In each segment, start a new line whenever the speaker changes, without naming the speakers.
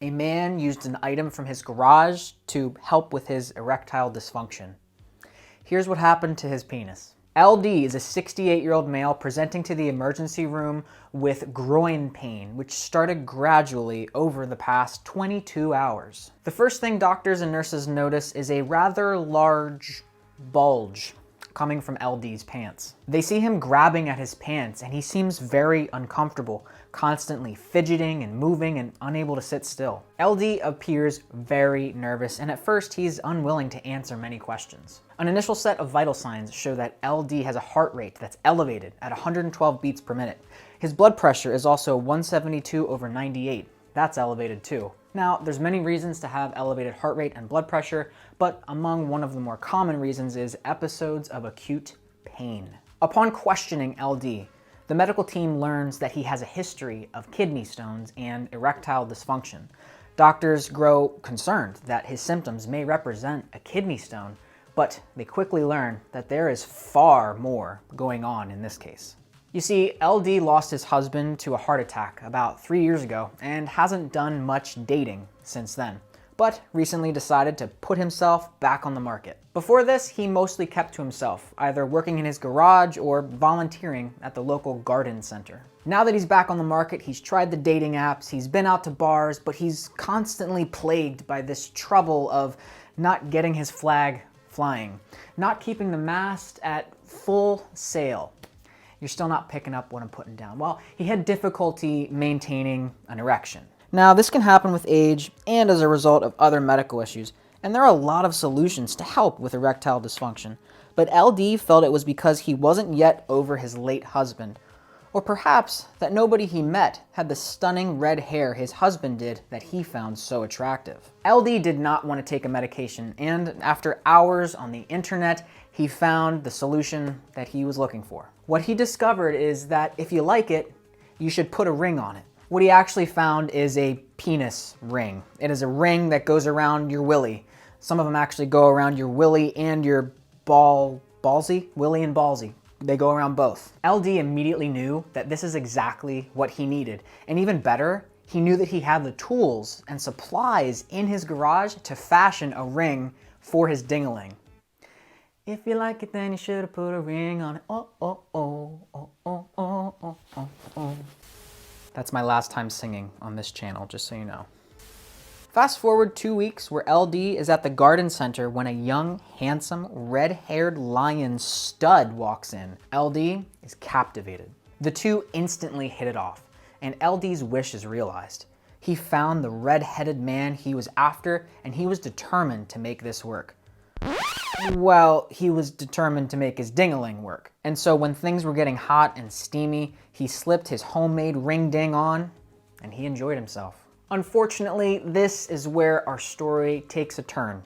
A man used an item from his garage to help with his erectile dysfunction. Here's what happened to his penis. LD is a 68-year-old male presenting to the emergency room with groin pain, which started gradually over the past 22 hours. The first thing doctors and nurses notice is a rather large bulge coming from LD's pants. They see him grabbing at his pants and he seems very uncomfortable, constantly fidgeting and moving and unable to sit still. LD appears very nervous and at first he's unwilling to answer many questions. An initial set of vital signs show that LD has a heart rate that's elevated at 112 beats per minute. His blood pressure is also 172/98. That's elevated too. Now, there's many reasons to have elevated heart rate and blood pressure, but among one of the more common reasons is episodes of acute pain. Upon questioning LD, the medical team learns that he has a history of kidney stones and erectile dysfunction. Doctors grow concerned that his symptoms may represent a kidney stone, but they quickly learn that there is far more going on in this case. You see, LD lost his husband to a heart attack about 3 years ago and hasn't done much dating since then, but recently decided to put himself back on the market. Before this, he mostly kept to himself, either working in his garage or volunteering at the local garden center. Now that he's back on the market, he's tried the dating apps, he's been out to bars, but he's constantly plagued by this trouble of not getting his flag flying, not keeping the mast at full sail. You're still not picking up what I'm putting down. Well, he had difficulty maintaining an erection. Now, this can happen with age and as a result of other medical issues, and there are a lot of solutions to help with erectile dysfunction. But LD felt it was because he wasn't yet over his late husband, or perhaps that nobody he met had the stunning red hair his husband did that he found so attractive. LD did not want to take a medication, and after hours on the internet, he found the solution that he was looking for. What he discovered is that if you like it, you should put a ring on it. What he actually found is a penis ring. It is a ring that goes around your willy. Some of them actually go around your willy and your ballsy, willy and ballsy. They go around both. LD immediately knew that this is exactly what he needed. And even better, he knew that he had the tools and supplies in his garage to fashion a ring for his ding-a-ling. If you like it, then you should have put a ring on it. Oh, oh, oh, oh, oh, oh, oh, oh, oh. That's my last time singing on this channel, just so you know. Fast forward 2 weeks where LD is at the garden center when a young, handsome, red-haired lion stud walks in. LD is captivated. The two instantly hit it off, and LD's wish is realized. He found the red-headed man he was after, and he was determined to make this work. Well, he was determined to make his ding-a-ling work. And so when things were getting hot and steamy, he slipped his homemade ring ding on, and he enjoyed himself. Unfortunately, this is where our story takes a turn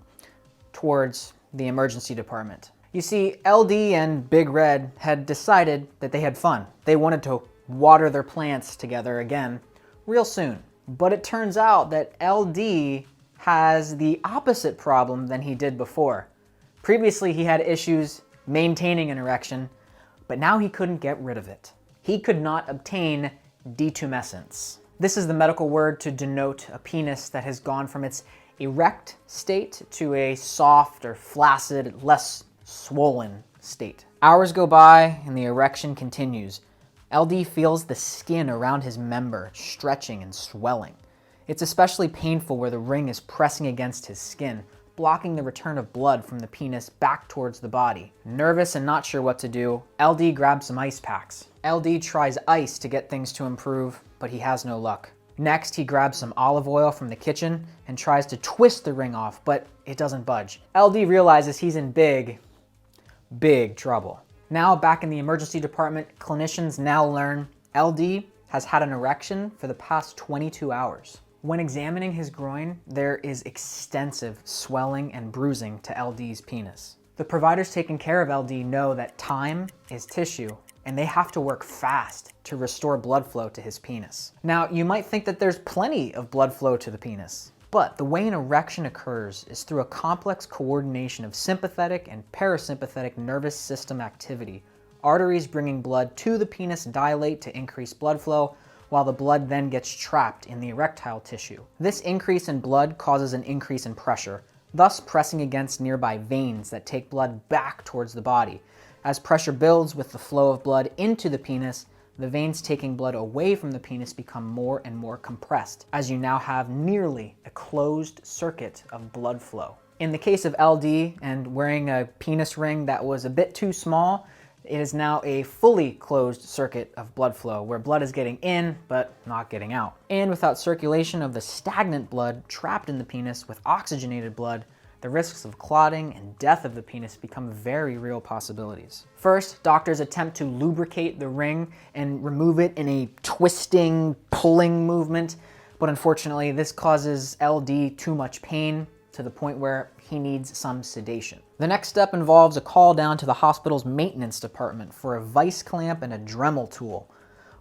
towards the emergency department. You see, LD and Big Red had decided that they had fun. They wanted to water their plants together again real soon. But it turns out that LD has the opposite problem than he did before. Previously, he had issues maintaining an erection, but now he couldn't get rid of it. He could not obtain detumescence. This is the medical word to denote a penis that has gone from its erect state to a soft or flaccid, less swollen state. Hours go by and the erection continues. LD feels the skin around his member stretching and swelling. It's especially painful where the ring is pressing against his skin, blocking the return of blood from the penis back towards the body. Nervous and not sure what to do, LD grabs some ice packs. LD tries ice to get things to improve, but he has no luck. Next, he grabs some olive oil from the kitchen and tries to twist the ring off, but it doesn't budge. LD realizes he's in big trouble. Now, back in the emergency department, clinicians now learn LD has had an erection for the past 22 hours. When examining his groin, there is extensive swelling and bruising to LD's penis. The providers taking care of LD know that time is tissue, and they have to work fast to restore blood flow to his penis. Now, you might think that there's plenty of blood flow to the penis, but the way an erection occurs is through a complex coordination of sympathetic and parasympathetic nervous system activity. Arteries bringing blood to the penis dilate to increase blood flow, while the blood then gets trapped in the erectile tissue. This increase in blood causes an increase in pressure, thus pressing against nearby veins that take blood back towards the body. As pressure builds with the flow of blood into the penis, the veins taking blood away from the penis become more and more compressed, as you now have nearly a closed circuit of blood flow. In the case of LD and wearing a penis ring that was a bit too small, it is now a fully closed circuit of blood flow where blood is getting in but not getting out. And without circulation of the stagnant blood trapped in the penis with oxygenated blood, the risks of clotting and death of the penis become very real possibilities. First, doctors attempt to lubricate the ring and remove it in a twisting, pulling movement, but unfortunately this causes LD too much pain to the point where he needs some sedation. The next step involves a call down to the hospital's maintenance department for a vice clamp and a Dremel tool.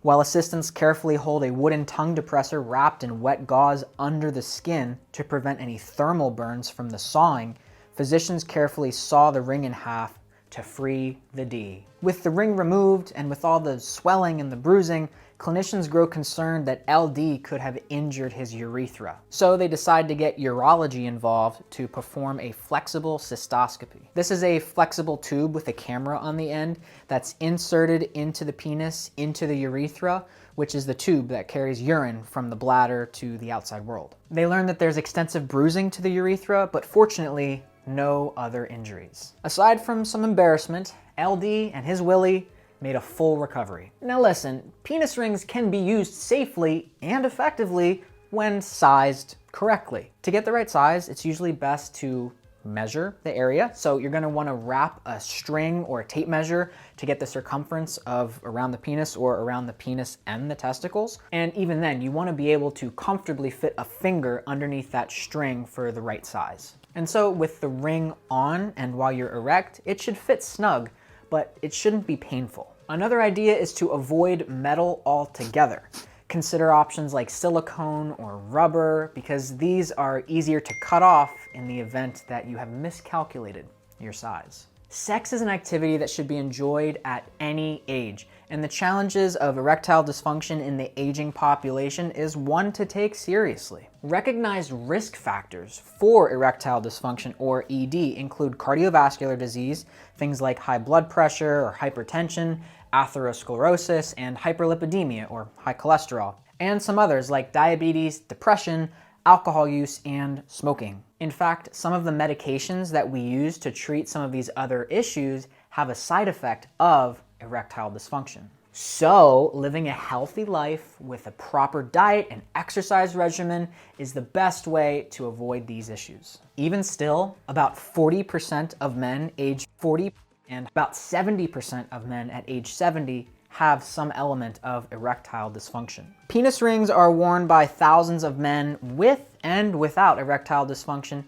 While assistants carefully hold a wooden tongue depressor wrapped in wet gauze under the skin to prevent any thermal burns from the sawing, physicians carefully saw the ring in half to free the D. With the ring removed and with all the swelling and the bruising, clinicians grow concerned that LD could have injured his urethra. So they decide to get urology involved to perform a flexible cystoscopy. This is a flexible tube with a camera on the end that's inserted into the penis, into the urethra, which is the tube that carries urine from the bladder to the outside world. They learn that there's extensive bruising to the urethra, but fortunately, no other injuries. Aside from some embarrassment, LD and his Willie made a full recovery. Now listen, penis rings can be used safely and effectively when sized correctly. To get the right size, it's usually best to measure the area. So you're gonna wanna wrap a string or a tape measure to get the circumference of around the penis or around the penis and the testicles. And even then, you wanna be able to comfortably fit a finger underneath that string for the right size. And so with the ring on and while you're erect, it should fit snug, but it shouldn't be painful. Another idea is to avoid metal altogether. Consider options like silicone or rubber because these are easier to cut off in the event that you have miscalculated your size. Sex is an activity that should be enjoyed at any age, and the challenges of erectile dysfunction in the aging population is one to take seriously. Recognized risk factors for erectile dysfunction, or ED, include cardiovascular disease, things like high blood pressure or hypertension, atherosclerosis, and hyperlipidemia, or high cholesterol, and some others like diabetes, depression, alcohol use, and smoking. In fact, some of the medications that we use to treat some of these other issues have a side effect of erectile dysfunction. So, living a healthy life with a proper diet and exercise regimen is the best way to avoid these issues. Even still, about 40% of men age 40 and about 70% of men at age 70 have some element of erectile dysfunction. Penis rings are worn by thousands of men with and without erectile dysfunction,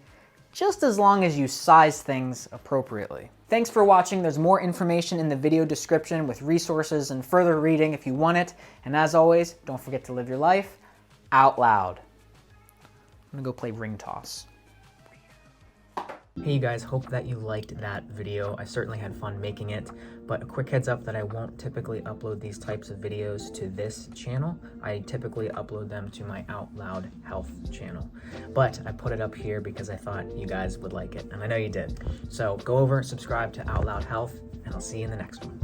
just as long as you size things appropriately. Thanks for watching. There's more information in the video description with resources and further reading if you want it. And as always, don't forget to live your life out loud. I'm gonna go play ring toss. Hey you guys, hope that you liked that video. I certainly had fun making it, but a quick heads up that I won't typically upload these types of videos to this channel. I typically upload them to my Out Loud Health channel, but I put it up here because I thought you guys would like it, and I know you did. So go over, subscribe to Out Loud Health, and I'll see you in the next one.